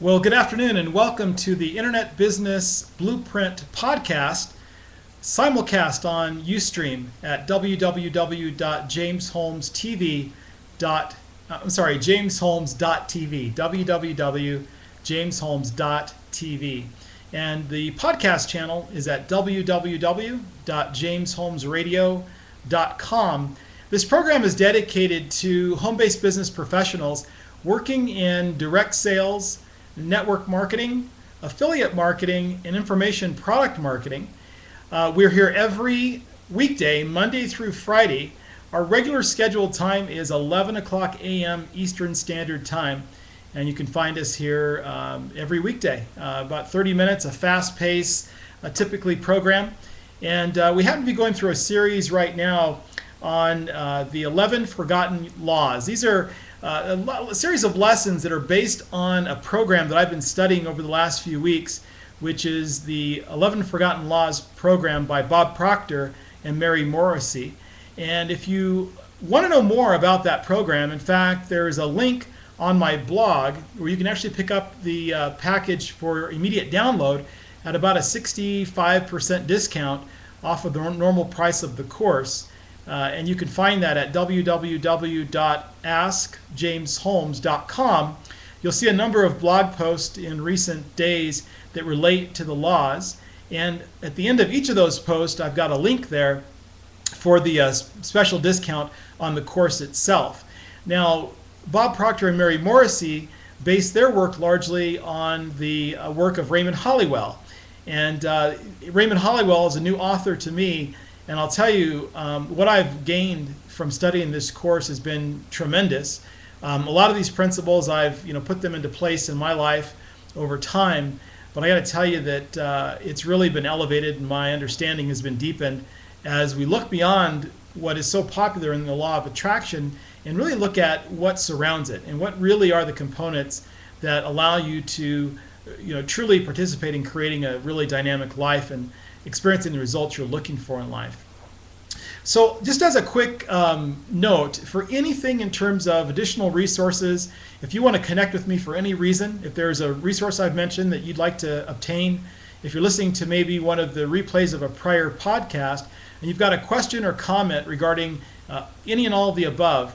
Well, good afternoon and welcome to the Internet Business Blueprint podcast, simulcast on Ustream at www.jamesholmestv. jamesholmes.tv, www.jamesholmes.tv. And the podcast channel is at www.jamesholmesradio.com. This program is dedicated to home-based business professionals working in direct sales, network marketing, affiliate marketing, and information product marketing. We're here every weekday, Monday through Friday. Our regular scheduled time is 11 o'clock a.m. Eastern Standard Time, and you can find us here every weekday. About 30 minutes, a fast-paced, typically program. And we happen to be going through a series right now on the 11 Forgotten Laws. These are a series of lessons that are based on a program that I've been studying over the last few weeks, which is the 11 Forgotten Laws program by Bob Proctor and Mary Morrissey. And if you want to know more about that program, in fact, there is a link on my blog where you can actually pick up the package for immediate download at about a 65% discount off of the normal price of the course. And you can find that at www.askjamesholmes.com. You'll see a number of blog posts in recent days that relate to the laws. And at the end of each of those posts, I've got a link there for the special discount on the course itself. Now, Bob Proctor and Mary Morrissey based their work largely on the work of Raymond Hollywell. And Raymond Hollywell is a new author to me. And I'll tell you, what I've gained from studying this course has been tremendous. A lot of these principles, I've put them into place in my life over time. But I got to tell you that it's really been elevated, and my understanding has been deepened as we look beyond what is so popular in the law of attraction and really look at what surrounds it and what really are the components that allow you to truly participate in creating a really dynamic life and experiencing the results you're looking for in life. So just as a quick note, for anything in terms of additional resources, if you want to connect with me for any reason, if there's a resource I've mentioned that you'd like to obtain, if you're listening to maybe one of the replays of a prior podcast, and you've got a question or comment regarding any and all of the above,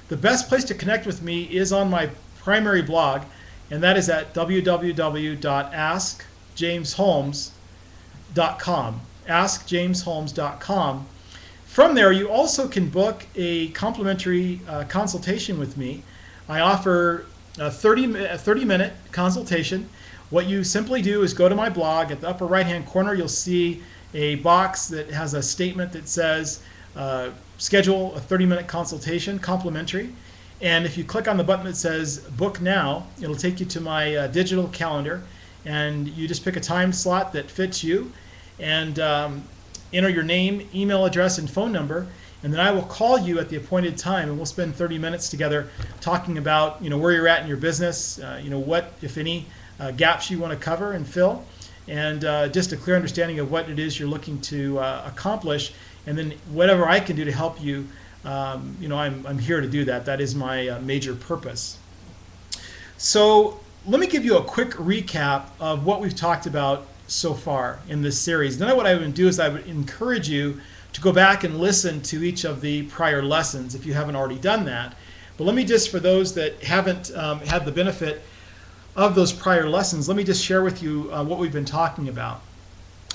the best place to connect with me is on my primary blog, and that is at www.askjamesholmes.com. askjamesholmes.com. From there, you also can book a complimentary consultation with me. I offer a 30-minute consultation. What you simply do is go to my blog. At the upper right-hand corner, you'll see a box that has a statement that says schedule a 30-minute consultation, complimentary. And if you click on the button that says book now, it'll take you to my digital calendar, and you just pick a time slot that fits you and enter your name, email address, and phone number, and then I will call you at the appointed time, and we'll spend 30 minutes together talking about where you're at in your business, what, if any, gaps you want to cover and fill, and just a clear understanding of what it is you're looking to accomplish, and then whatever I can do to help you, I'm here to do that. That is my major purpose. So let me give you a quick recap of what we've talked about so far in this series. Then what I would do is I would encourage you to go back and listen to each of the prior lessons if you haven't already done that. But let me just, for those that haven't had the benefit of those prior lessons, let me just share with you what we've been talking about.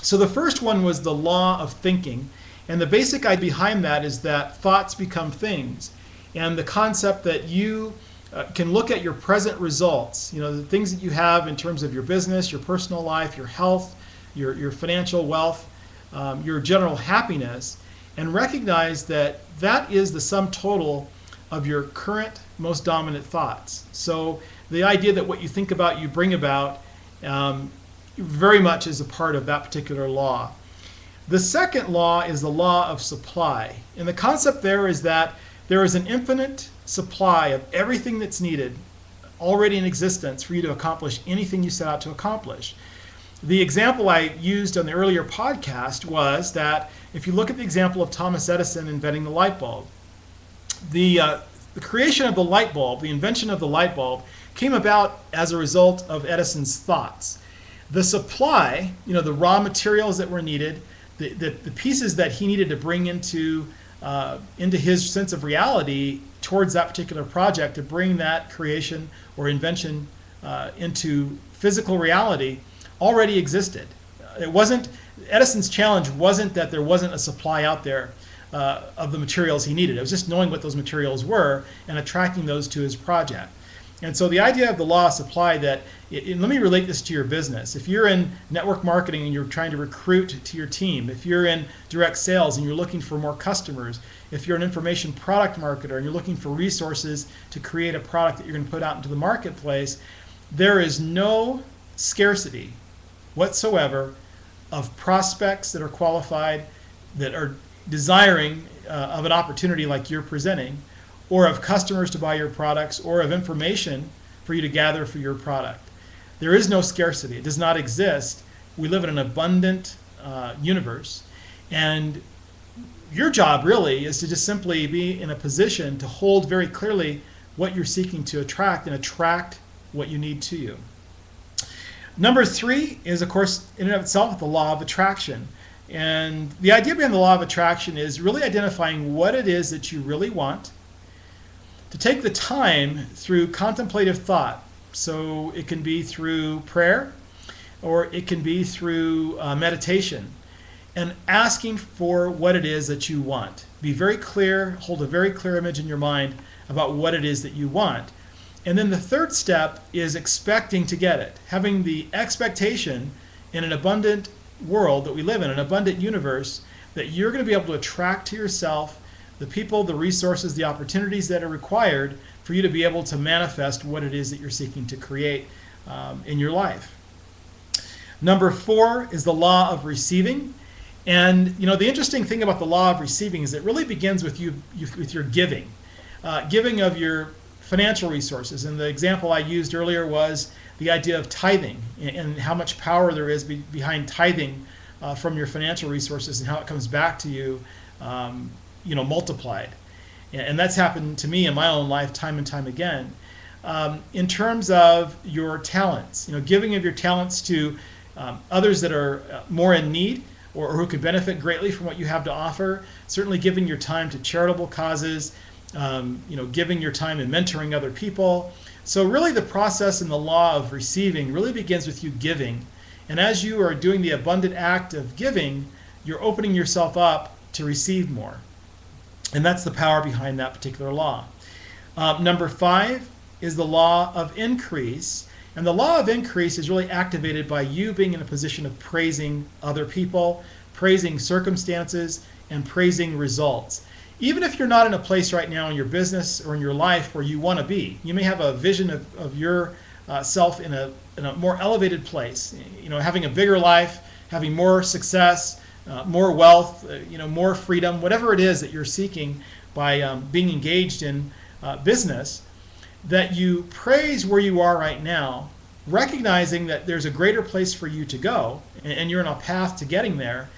So the first one was the law of thinking. And the basic idea behind that is that thoughts become things. And the concept that you can look at your present results, the things that you have in terms of your business, your personal life, your health, your financial wealth, your general happiness, and recognize that that is the sum total of your current most dominant thoughts. So the idea that what you think about, you bring about, very much is a part of that particular law. The second law is the law of supply. And the concept there is that there is an infinite supply of everything that's needed already in existence for you to accomplish anything you set out to accomplish. The example I used on the earlier podcast was that if you look at the example of Thomas Edison inventing the light bulb, the creation of the light bulb, the invention of the light bulb, came about as a result of Edison's thoughts. The supply, the raw materials that were needed, the pieces that he needed to bring into his sense of reality towards that particular project, to bring that creation or invention into physical reality, already existed. It wasn't, Edison's challenge wasn't that there wasn't a supply out there of the materials he needed. It was just knowing what those materials were and attracting those to his project. And so the idea of the law of supply, that, let me relate this to your business. If you're in network marketing and you're trying to recruit to your team, if you're in direct sales and you're looking for more customers, if you're an information product marketer and you're looking for resources to create a product that you're going to put out into the marketplace, there is no scarcity whatsoever of prospects that are qualified, that are desiring of an opportunity like you're presenting, or of customers to buy your products, or of information for you to gather for your product. There is no scarcity. It does not exist. We live in an abundant universe, and your job really is to just simply be in a position to hold very clearly what you're seeking to attract, and attract what you need to you. Number 3 is, of course, in and of itself, the law of attraction. And the idea behind the law of attraction is really identifying what it is that you really want, to take the time through contemplative thought. So it can be through prayer, or it can be through meditation, and asking for what it is that you want. Be very clear, hold a very clear image in your mind about what it is that you want. And then the third step is expecting to get it, having the expectation in an abundant world that we live in, an abundant universe, that you're going to be able to attract to yourself the people, the resources, the opportunities that are required for you to be able to manifest what it is that you're seeking to create in your life. Number 4 is the law of receiving. And the interesting thing about the law of receiving is it really begins with with your giving. Giving of your financial resources. And the example I used earlier was the idea of tithing, and how much power there is behind tithing from your financial resources, and how it comes back to you multiplied. And that's happened to me in my own life time and time again. In terms of your talents, giving of your talents to others that are more in need, or who could benefit greatly from what you have to offer. Certainly giving your time to charitable causes, giving your time in mentoring other people. So really the process in the law of receiving really begins with you giving. And as you are doing the abundant act of giving, you're opening yourself up to receive more. And that's the power behind that particular law. Number 5 is the law of increase. And the law of increase is really activated by you being in a position of praising other people, praising circumstances, and praising results. Even if you're not in a place right now in your business or in your life where you want to be, you may have a vision of your self in a more elevated place, having a bigger life, having more success, more wealth, more freedom, whatever it is that you're seeking by being engaged in business, that you praise where you are right now, recognizing that there's a greater place for you to go, and you're on a path to getting there.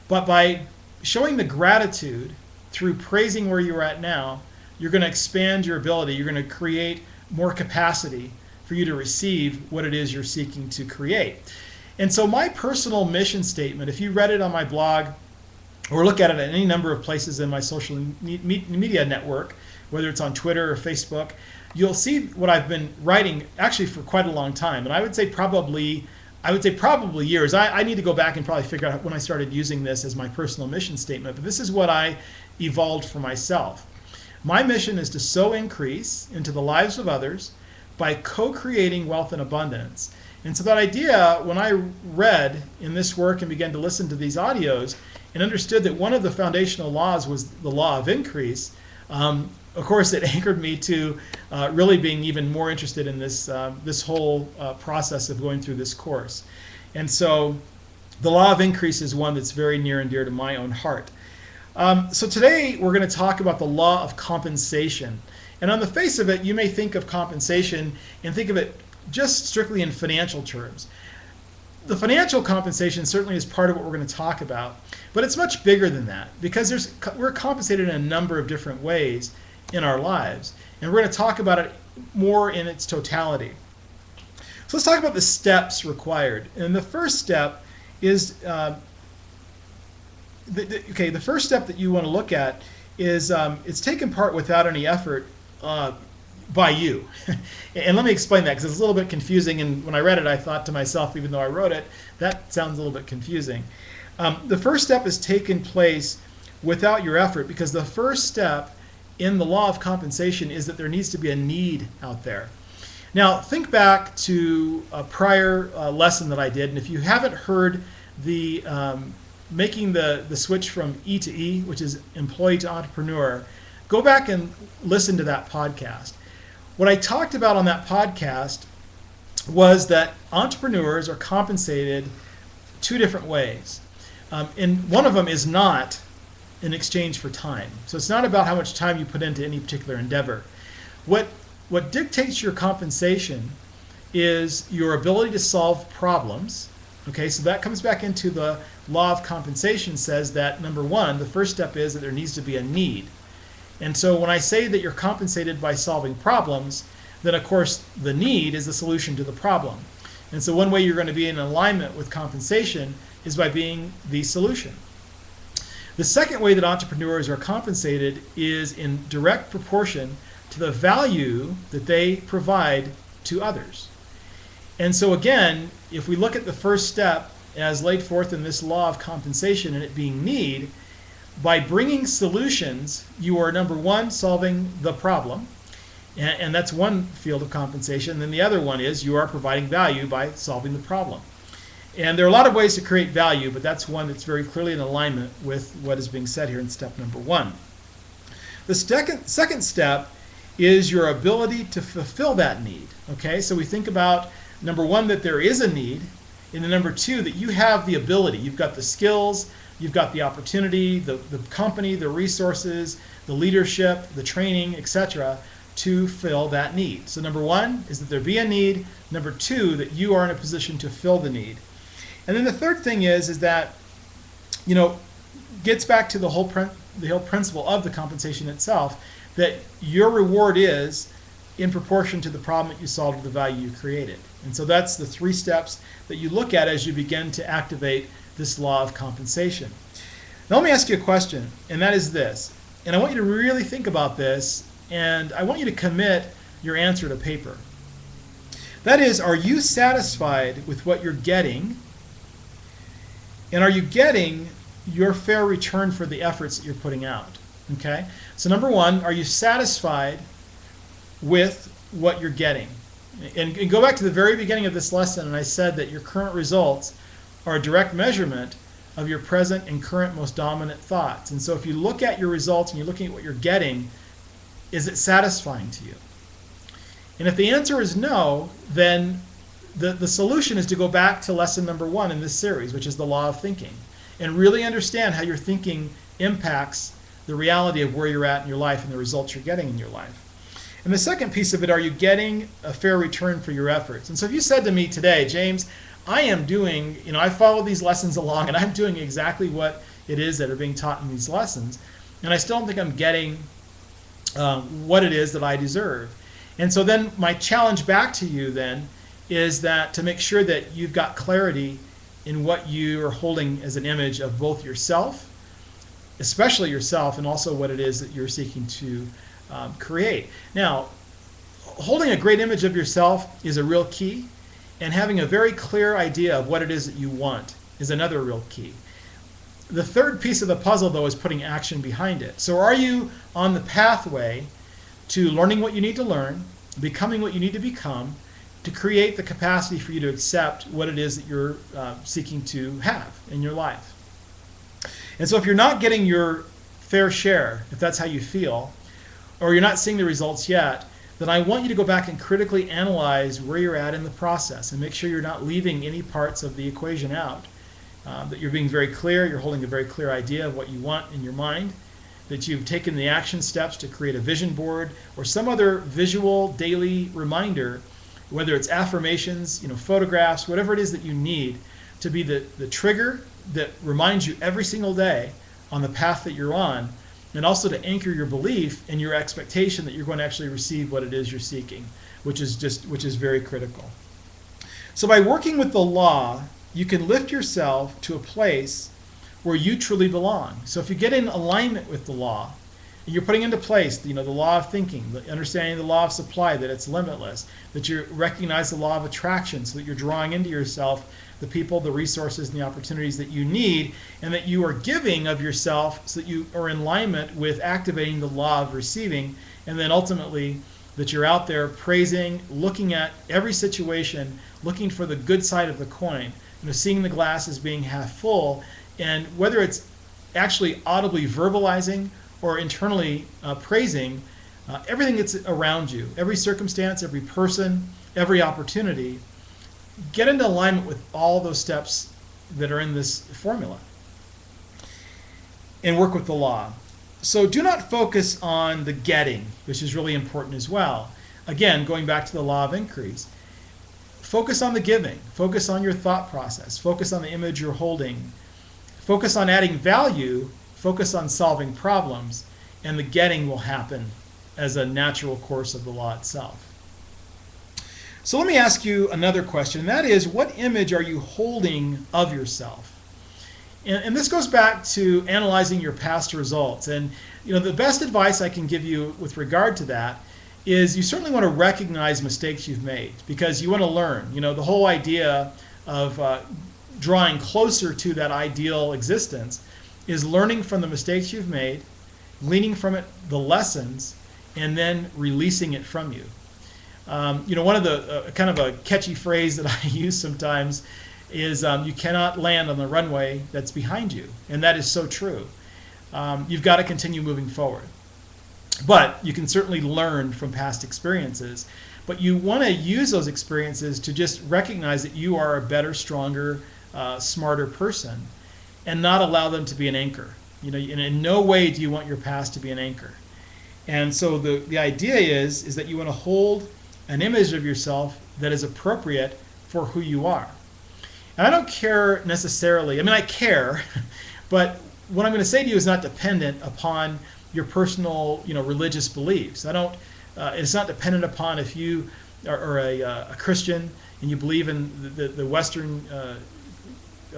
But by showing the gratitude through praising where you're at now, you're going to expand your ability. You're going to create more capacity for you to receive what it is you're seeking to create. And so my personal mission statement, if you read it on my blog or look at it at any number of places in my social media network, whether it's on Twitter or Facebook, you'll see what I've been writing actually for quite a long time. And I would say probably years. I need to go back and probably figure out when I started using this as my personal mission statement, but this is what I evolved for myself. My mission is to sow increase into the lives of others by co-creating wealth and abundance. And so that idea, when I read in this work and began to listen to these audios and understood that one of the foundational laws was the law of increase, of course it anchored me to really being even more interested in this whole process of going through this course. And so the law of increase is one that's very near and dear to my own heart. So today we're going to talk about the law of compensation. And on the face of it, you may think of compensation and think of it just strictly in financial terms. The financial compensation certainly is part of what we're going to talk about, but it's much bigger than that, because we're compensated in a number of different ways in our lives. And we're going to talk about it more in its totality. So let's talk about the steps required. And the first step is, the first step that you want to look at is it's taken part without any effort by you. And let me explain that, because it's a little bit confusing, and when I read it I thought to myself, even though I wrote it, that sounds a little bit confusing. The first step is taken place without your effort, because the first step in the law of compensation is that there needs to be a need out there. Now think back to a prior lesson that I did, and if you haven't heard the making the switch from E to E, which is employee to entrepreneur, go back and listen to that podcast. What I talked about on that podcast was that entrepreneurs are compensated two different ways. And one of them is not in exchange for time. So it's not about how much time you put into any particular endeavor. What dictates your compensation is your ability to solve problems. Okay, so that comes back into the law of compensation, says that number one, the first step is that there needs to be a need. And so when I say that you're compensated by solving problems, then of course the need is the solution to the problem. And so one way you're going to be in alignment with compensation is by being the solution. The second way that entrepreneurs are compensated is in direct proportion to the value that they provide to others. And so again, if we look at the first step as laid forth in this law of compensation and it being need, by bringing solutions, you are number one, solving the problem, and that's one field of compensation. Then the other one is you are providing value by solving the problem. And there are a lot of ways to create value, but that's one that's very clearly in alignment with what is being said here in step number one. The second step is your ability to fulfill that need. Okay, so we think about number one, that there is a need, and then number two, that you have the ability, you've got the skills, you've got the opportunity, the company, the resources, the leadership, the training, etc., to fill that need. So number one is that there be a need. Number two, that you are in a position to fill the need. And then the third thing is that, gets back to the whole principle of the compensation itself, that your reward is in proportion to the problem that you solved or the value you created. And so that's the three steps that you look at as you begin to activate this law of compensation. Now let me ask you a question, and that is this. And I want you to really think about this, and I want you to commit your answer to paper. That is, are you satisfied with what you're getting? And are you getting your fair return for the efforts that you're putting out? Okay? So number one, are you satisfied with what you're getting? And go back to the very beginning of this lesson, and I said that your current results are a direct measurement of your present and current most dominant thoughts. And so if you look at your results and you're looking at what you're getting, is it satisfying to you? And if the answer is no, then the solution is to go back to lesson number one in this series, which is the law of thinking, and really understand how your thinking impacts the reality of where you're at in your life and the results you're getting in your life. And the second piece of it, are you getting a fair return for your efforts? And so if you said to me today, James, I am doing, I follow these lessons along and I'm doing exactly what it is that are being taught in these lessons, and I still don't think I'm getting what it is that I deserve. And so then my challenge back to you then is that to make sure that you've got clarity in what you are holding as an image of both yourself, especially yourself, and also what it is that you're seeking to create. Now, holding a great image of yourself is a real key, and having a very clear idea of what it is that you want is another real key. The third piece of the puzzle, though, is putting action behind it. So are you on the pathway to learning what you need to learn, becoming what you need to become, to create the capacity for you to accept what it is that you're seeking to have in your life? And so if you're not getting your fair share, if that's how you feel, or you're not seeing the results yet, then I want you to go back and critically analyze where you're at in the process and make sure you're not leaving any parts of the equation out. That you're being very clear, you're holding a very clear idea of what you want in your mind, that you've taken the action steps to create a vision board or some other visual daily reminder, whether it's affirmations, photographs, whatever it is that you need to be the trigger that reminds you every single day on the path that you're on and also to anchor your belief in your expectation that you're going to actually receive what it is you're seeking, which is very critical. So by working with the law, you can lift yourself to a place where you truly belong. So if you get in alignment with the law, and you're putting into place, the law of thinking, understanding the law of supply, that it's limitless, that you recognize the law of attraction so that you're drawing into yourself the people, the resources, and the opportunities that you need, and that you are giving of yourself so that you are in alignment with activating the law of receiving, and then ultimately that you're out there praising, looking at every situation, looking for the good side of the coin, seeing the glass as being half full, and whether it's actually audibly verbalizing or internally praising everything that's around you, every circumstance, every person, every opportunity. Get into alignment with all those steps that are in this formula and work with the law. So do not focus on the getting, which is really important as well. Again, going back to the law of increase, focus on the giving, focus on your thought process, focus on the image you're holding, focus on adding value, focus on solving problems, and the getting will happen as a natural course of the law itself. So let me ask you another question, and that is, what image are you holding of yourself? And this goes back to analyzing your past results. And the best advice I can give you with regard to that is you certainly want to recognize mistakes you've made, because you want to learn. The whole idea of drawing closer to that ideal existence is learning from the mistakes you've made, gleaning from it the lessons, and then releasing it from you. One of the kind of a catchy phrase that I use sometimes is you cannot land on the runway that's behind you. And that is so true. You've got to continue moving forward. But you can certainly learn from past experiences. But you want to use those experiences to just recognize that you are a better, stronger, smarter person, and not allow them to be an anchor. In no way do you want your past to be an anchor. And so the idea is that you want to hold an image of yourself that is appropriate for who you are. And I don't care necessarily, I care, but what I'm going to say to you is not dependent upon your personal, religious beliefs. It's not dependent upon if you are a Christian and you believe in the Western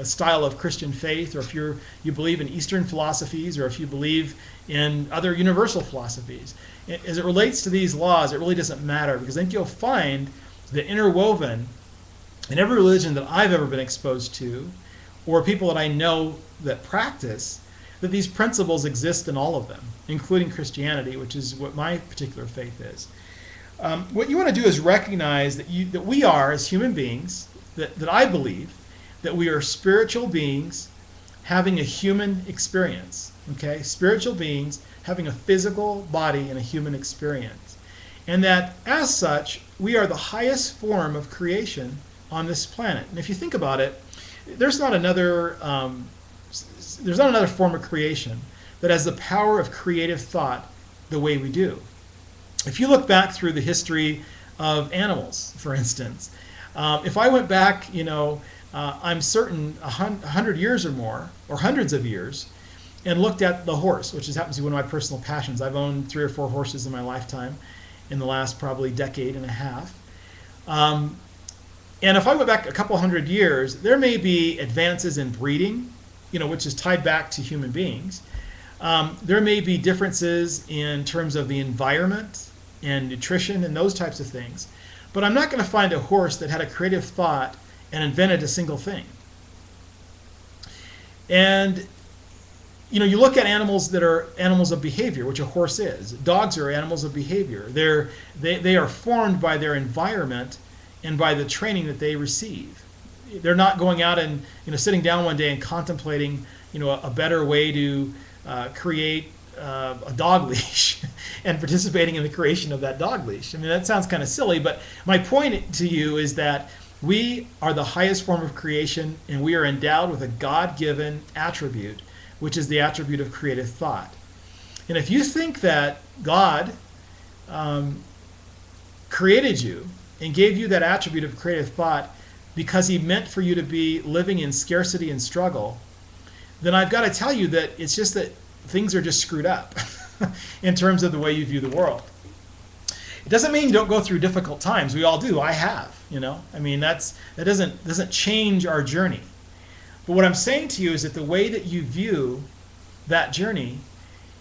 style of Christian faith, or if you believe in Eastern philosophies, or if you believe in other universal philosophies. As it relates to these laws, it really doesn't matter, because I think you'll find that interwoven in every religion that I've ever been exposed to, or people that I know that practice, that these principles exist in all of them, including Christianity, which is what my particular faith is. What you want to do is recognize that we are, as human beings, that I believe, that we are spiritual beings having a human experience. Okay? Spiritual beings having a physical body and a human experience. And that, as such, we are the highest form of creation on this planet. And if you think about it, there's not another form of creation that has the power of creative thought the way we do. If you look back through the history of animals, for instance, if I went back, I'm certain 100 years or more, or hundreds of years, and looked at the horse, which happens to be one of my personal passions. I've owned 3 or 4 horses in my lifetime in the last probably decade and a half. And if I went back a couple hundred years, there may be advances in breeding, which is tied back to human beings. There may be differences in terms of the environment and nutrition and those types of things. But I'm not going to find a horse that had a creative thought and invented a single thing. And you look at animals that are animals of behavior, which a horse is. Dogs are animals of behavior. They are formed by their environment and by the training that they receive. They're not going out and sitting down one day and contemplating a better way to create a dog leash and participating in the creation of that dog leash. That sounds kind of silly, but my point to you is that we are the highest form of creation, and we are endowed with a God-given attribute, which is the attribute of creative thought. And if you think that God created you and gave you that attribute of creative thought because he meant for you to be living in scarcity and struggle, then I've got to tell you that it's just that things are just screwed up in terms of the way you view the world. It doesn't mean you don't go through difficult times. We all do. I have, you know. I mean, that doesn't change our journey. But what I'm saying to you is that the way that you view that journey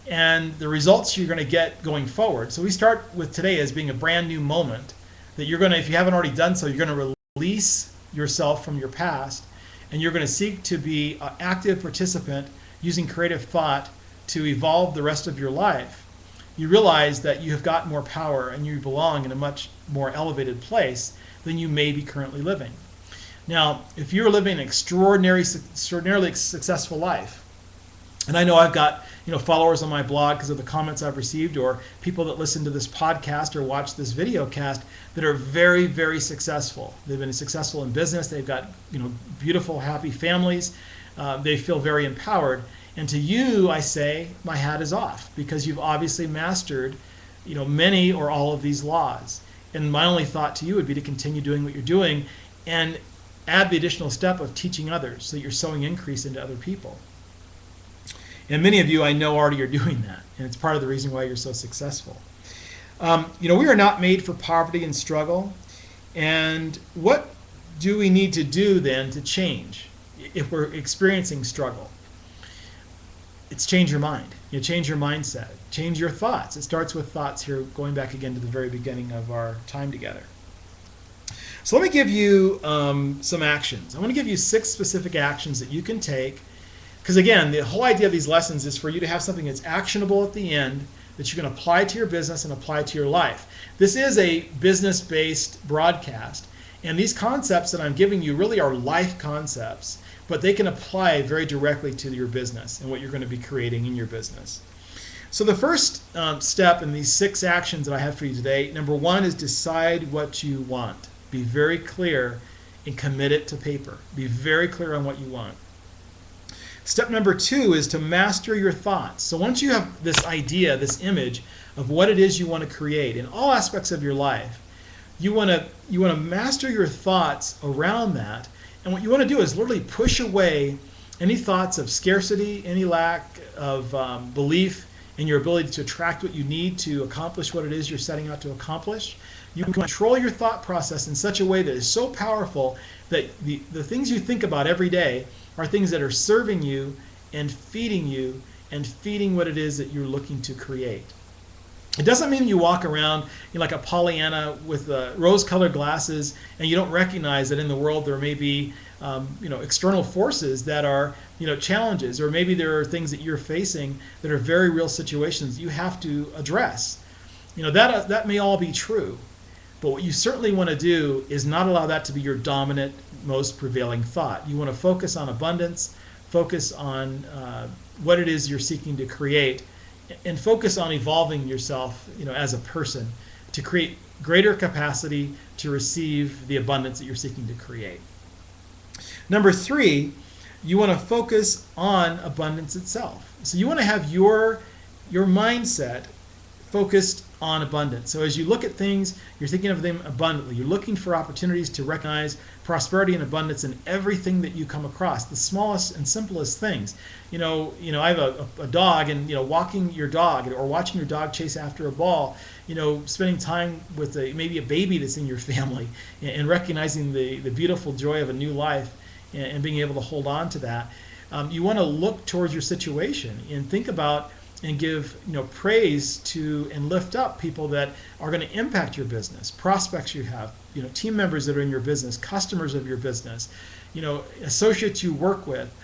and the results you're going to get going forward. So we start with today as being a brand new moment that you're going to, if you haven't already done so, you're going to release yourself from your past, and you're going to seek to be an active participant using creative thought to evolve the rest of your life. You realize that you have got more power and you belong in a much more elevated place than you may be currently living. Now, if you're living an extraordinarily successful life, and I know I've got followers on my blog because of the comments I've received, or people that listen to this podcast or watch this video cast that are very, very successful. They've been successful in business. They've got beautiful, happy families. They feel very empowered. And to you, I say, my hat is off, because you've obviously mastered many or all of these laws. And my only thought to you would be to continue doing what you're doing and add the additional step of teaching others so that you're sowing increase into other people. And many of you I know already are doing that, and it's part of the reason why you're so successful. We are not made for poverty and struggle. And what do we need to do then to change if we're experiencing struggle? It's change your mind. You change your mindset. Change your thoughts. It starts with thoughts here, going back again to the very beginning of our time together. So let me give you some actions. I want to give you 6 specific actions that you can take. Because again, the whole idea of these lessons is for you to have something that's actionable at the end that you can apply to your business and apply to your life. This is a business-based broadcast, and these concepts that I'm giving you really are life concepts, but they can apply very directly to your business and what you're going to be creating in your business. So the first step in these 6 actions that I have for you today, number 1 is decide what you want. Be very clear and commit it to paper. Be very clear on what you want. Step number 2 is to master your thoughts. So once you have this idea, this image of what it is you want to create in all aspects of your life, you want to master your thoughts around that. And what you want to do is literally push away any thoughts of scarcity, any lack of belief in your ability to attract what you need to accomplish what it is you're setting out to accomplish. You can control your thought process in such a way that is so powerful that the things you think about every day are things that are serving you and feeding what it is that you're looking to create. It doesn't mean you walk around like a Pollyanna with rose-colored glasses and you don't recognize that in the world there may be external forces that are challenges, or maybe there are things that you're facing that are very real situations you have to address. That may all be true, but what you certainly want to do is not allow that to be your dominant, most prevailing thought. You want to focus on abundance, focus on what it is you're seeking to create, and focus on evolving yourself as a person to create greater capacity to receive the abundance that you're seeking to create. Number 3, you want to focus on abundance itself. So you want to have your mindset focused on abundance. So as you look at things, you're thinking of them abundantly. You're looking for opportunities to recognize prosperity and abundance in everything that you come across, the smallest and simplest things. I have a dog, and walking your dog or watching your dog chase after a ball, spending time with maybe a baby that's in your family, and recognizing the beautiful joy of a new life and being able to hold on to that. You want to look towards your situation and think about and give praise to and lift up people that are going to impact your business, prospects you have, team members that are in your business, customers of your business, associates you work with,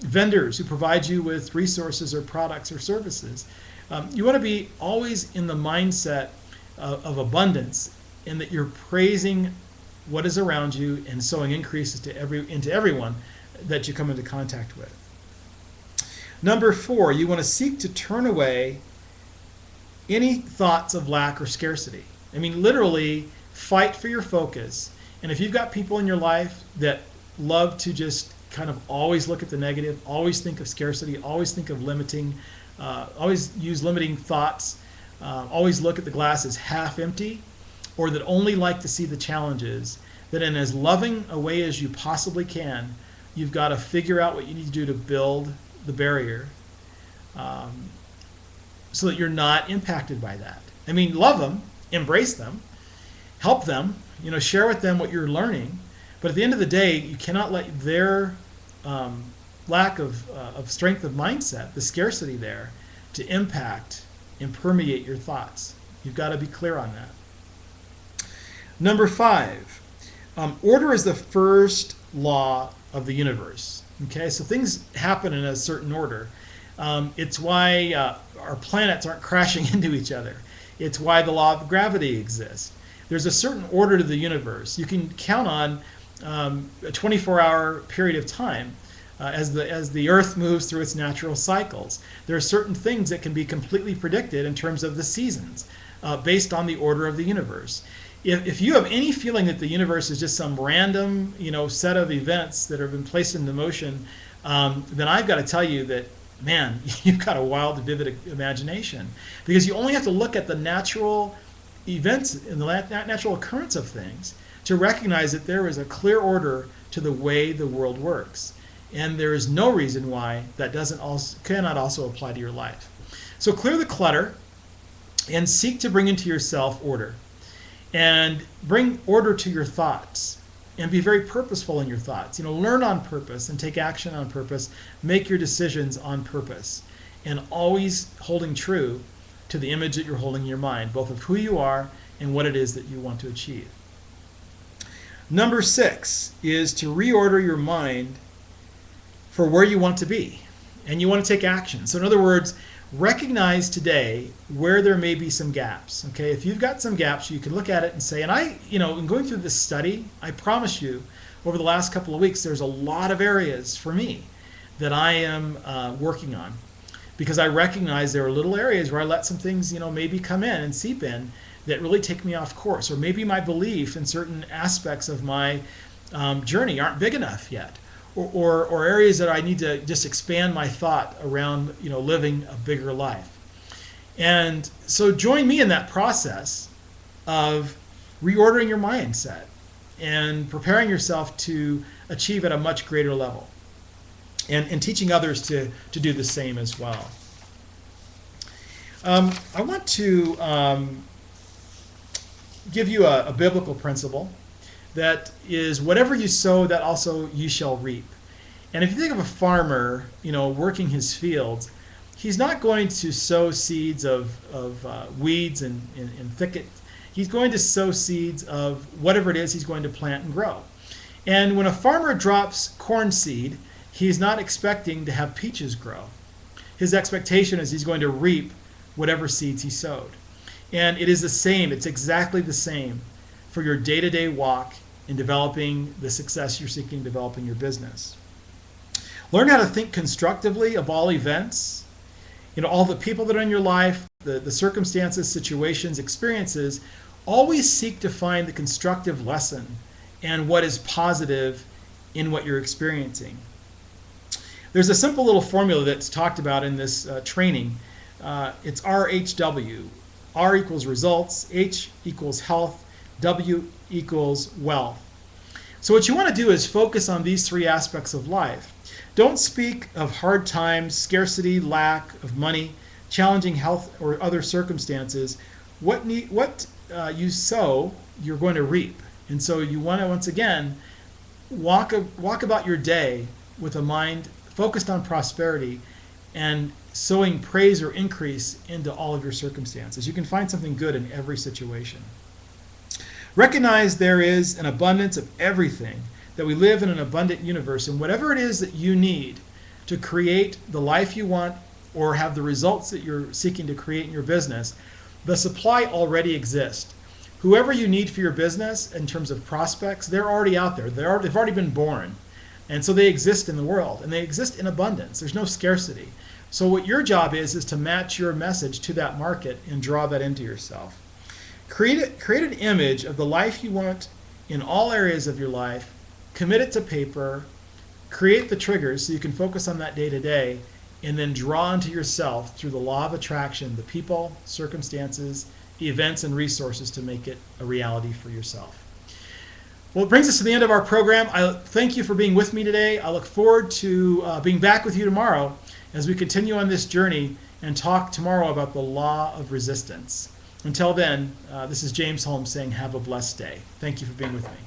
vendors who provide you with resources or products or services. You want to be always in the mindset of abundance, in that you're praising what is around you and sowing increases into everyone that you come into contact with. Number 4, you want to seek to turn away any thoughts of lack or scarcity. I mean, literally, fight for your focus. And if you've got people in your life that love to just kind of always look at the negative, always think of scarcity, always think of limiting, always use limiting thoughts, always look at the glass as half empty, or that only like to see the challenges, that in as loving a way as you possibly can, you've got to figure out what you need to do to build the barrier so that you're not impacted by that. I mean, love them, embrace them, help them, share with them what you're learning. But at the end of the day, you cannot let their lack of strength of mindset, the scarcity there, to impact and permeate your thoughts. You've got to be clear on that. Number 5, order is the first law of the universe. Okay, so things happen in a certain order. It's why our planets aren't crashing into each other. It's why the law of gravity exists. There's a certain order to the universe. You can count on a 24-hour period of time as the Earth moves through its natural cycles. There are certain things that can be completely predicted in terms of the seasons based on the order of the universe. If you have any feeling that the universe is just some random set of events that have been placed into motion, then I've got to tell you that, man, you've got a wild, vivid imagination, because you only have to look at the natural events and the natural occurrence of things to recognize that there is a clear order to the way the world works. And there is no reason why that cannot also apply to your life. So clear the clutter and seek to bring into yourself order. And bring order to your thoughts. And be very purposeful in your thoughts. Learn on purpose and take action on purpose. Make your decisions on purpose. And always holding true to the image that you're holding in your mind, both of who you are and what it is that you want to achieve. Number 6 is to reorder your mind for where you want to be. And you want to take action. So in other words, recognize today where there may be some gaps. Okay, if you've got some gaps, you can look at it and say, and in going through this study, I promise you, over the last couple of weeks, there's a lot of areas for me that I am working on, because I recognize there are little areas where I let some things, maybe come in and seep in that really take me off course, or maybe my belief in certain aspects of my journey aren't big enough yet. Or areas that I need to just expand my thought around, living a bigger life. And so join me in that process of reordering your mindset and preparing yourself to achieve at a much greater level, and teaching others to do the same as well. I want to give you a biblical principle that is, whatever you sow, that also you shall reap. And if you think of a farmer, working his fields, he's not going to sow seeds of weeds and thickets. He's going to sow seeds of whatever it is he's going to plant and grow. And when a farmer drops corn seed, he's not expecting to have peaches grow. His expectation is he's going to reap whatever seeds he sowed. And it is the same, it's exactly the same for your day-to-day walk in developing the success you're seeking to develop in your business. Learn how to think constructively of all events, all the people that are in your life, the circumstances, situations, experiences. Always seek to find the constructive lesson and what is positive in what you're experiencing. There's a simple little formula that's talked about in this training. It's RHW. R equals results, H equals health, W equals wealth. So what you want to do is focus on these 3 aspects of life. Don't speak of hard times, scarcity, lack of money, challenging health, or other circumstances. What you sow, you're going to reap. And so you want to, once again, walk about your day with a mind focused on prosperity and sowing praise or increase into all of your circumstances. You can find something good in every situation. Recognize there is an abundance of everything, that we live in an abundant universe, and whatever it is that you need to create the life you want or have the results that you're seeking to create in your business, the supply already exists. Whoever you need for your business in terms of prospects, they're already out there. They've already been born. And so they exist in the world, and they exist in abundance. There's no scarcity. So what your job is to match your message to that market and draw that into yourself. Create an image of the life you want in all areas of your life, commit it to paper, create the triggers so you can focus on that day to day, and then draw into yourself through the law of attraction the people, circumstances, events, and resources to make it a reality for yourself. Well, it brings us to the end of our program. I thank you for being with me today. I look forward to being back with you tomorrow as we continue on this journey and talk tomorrow about the law of resistance. Until then, this is James Holmes saying have a blessed day. Thank you for being with me.